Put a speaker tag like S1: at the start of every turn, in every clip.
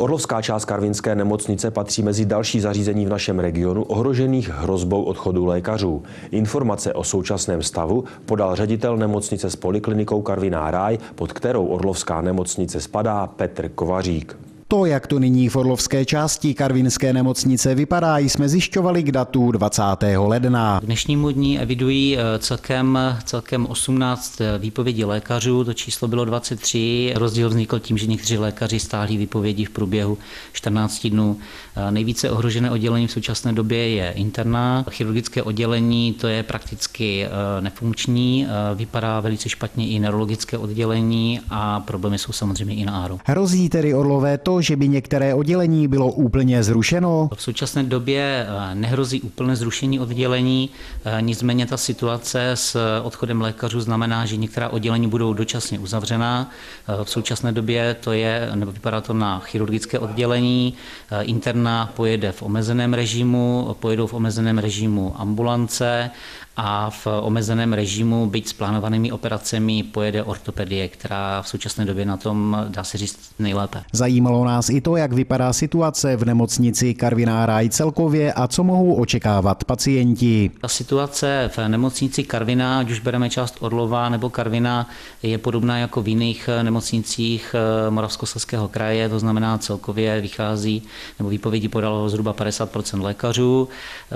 S1: Orlovská část Karvinské nemocnice patří mezi další zařízení v našem regionu ohrožených hrozbou odchodu lékařů. Informace o současném stavu podal ředitel nemocnice s poliklinikou Karviná Ráj, pod kterou Orlovská nemocnice spadá, Petr Kovařík.
S2: To, jak to nyní v orlovské části Karvinské nemocnice vypadá, jsme zjišťovali k datu 20. ledna.
S3: K dnešnímu dní evidují celkem 18 výpovědí lékařů, to číslo bylo 23. Rozdíl vznikl tím, že někteří lékaři stáhli výpovědi v průběhu 14 dnů. Nejvíce ohrožené oddělení v současné době je interna. Chirurgické oddělení, to je prakticky nefunkční, vypadá velice špatně i neurologické oddělení a problémy jsou samozřejmě i na ARO.
S2: Hrozí tedy Orlové to, že by některé oddělení bylo úplně zrušeno?
S3: V současné době nehrozí úplné zrušení oddělení, nicméně ta situace s odchodem lékařů znamená, že některá oddělení budou dočasně uzavřená. V současné době to je, nebo vypadá to na chirurgické oddělení, interna pojede v omezeném režimu, pojedou v omezeném režimu ambulance a v omezeném režimu, byť s plánovanými operacemi, pojede ortopedie, která v současné době na tom, dá se říct, nejlépe.
S2: Zajímalo nás i to, jak vypadá situace v nemocnici Karviná Ráj celkově a co mohou očekávat pacienti.
S3: Ta situace v nemocnici Karviná, ať už bereme část Orlova nebo Karviná, je podobná jako v jiných nemocnicích Moravskoslezského kraje, to znamená celkově vychází, nebo výpovědi podalo zhruba 50% lékařů.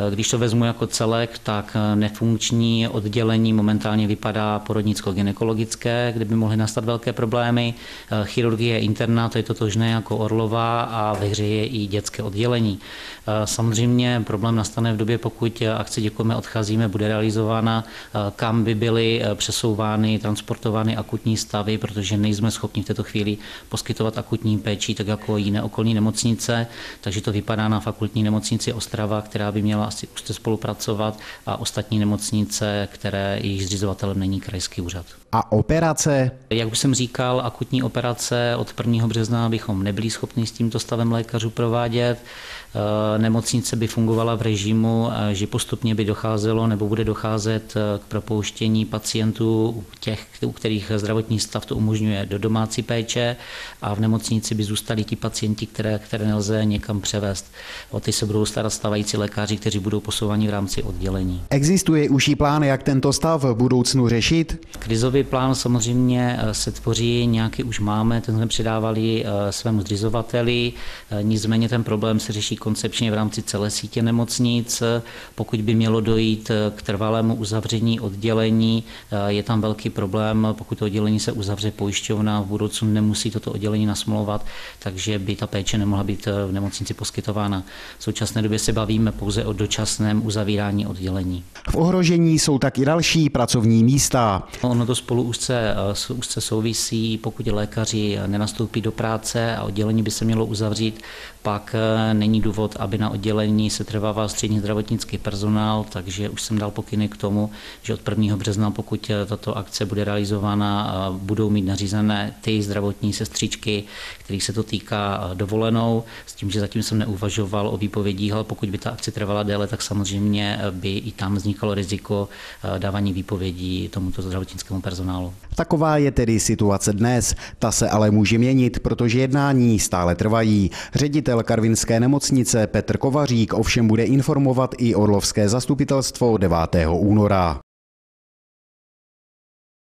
S3: Když to vezmu jako celek, tak nefunkční oddělení momentálně vypadá porodnicko-gynekologické, kde by mohly nastat velké problémy. Chirurgie interna, to je totožné jako Orlova a ve hře je i dětské oddělení. Samozřejmě problém nastane v době, pokud akce Děkujeme, odcházíme bude realizována, kam by byly přesouvány, transportovány akutní stavy, protože nejsme schopni v této chvíli poskytovat akutní péči, tak jako jiné okolní nemocnice, takže to vypadá na fakultní nemocnici Ostrava, která by měla asi úzce spolupracovat, a ostatní nemocnice, které jejich zřizovatelem není krajský úřad.
S2: A operace? Jak
S3: už jsem říkal, akutní operace od 1. března bychom nebyli schopni s tímto stavem lékařů provádět. Nemocnice by fungovala v režimu, že postupně by docházelo nebo bude docházet k propouštění pacientů, těch, u kterých zdravotní stav to umožňuje, do domácí péče, a v nemocnici by zůstali ti pacienti, které nelze někam převést. O ty se budou starat stávající lékaři, kteří budou posouváni v rámci oddělení.
S2: Existuje už i plán, jak tento stav v budoucnu řešit?
S3: Krizový plán samozřejmě se tvoří, nějaký už máme, ten jsme předávali svému zřizovateli, nicméně ten problém se řeší koncepčně v rámci celé sítě nemocnic. Pokud by mělo dojít k trvalému uzavření oddělení, je tam velký problém, pokud to oddělení se uzavře pojišťovna, v budoucnu nemusí toto oddělení nasmlouvat, takže by ta péče nemohla být v nemocnici poskytována. V současné době se bavíme pouze o dočasném uzavírání oddělení.
S2: V ohrožení jsou tak i další pracovní místa.
S3: Ono to spolu úzce souvisí, pokud lékaři nenastoupí do práce a oddělení by se mělo uzavřít, pak není důvod, aby na oddělení se trvával střední zdravotnický personál, takže už jsem dal pokyny k tomu, že od 1. března, pokud tato akce bude realizována, budou mít nařízené ty zdravotní sestřičky, kterých se to týká, dovolenou, s tím, že zatím jsem neuvažoval o výpovědích, ale pokud by ta akce trvala déle, tak samozřejmě by i tam vznikalo riziko dávání výpovědí tomuto zdravotnickému personálu.
S2: Taková je tedy situace dnes. Ta se ale může měnit, protože jednání stále trvají. Ředitel Karvinské nemocnice Petr Kovařík ovšem bude informovat i orlovské zastupitelstvo 9. února.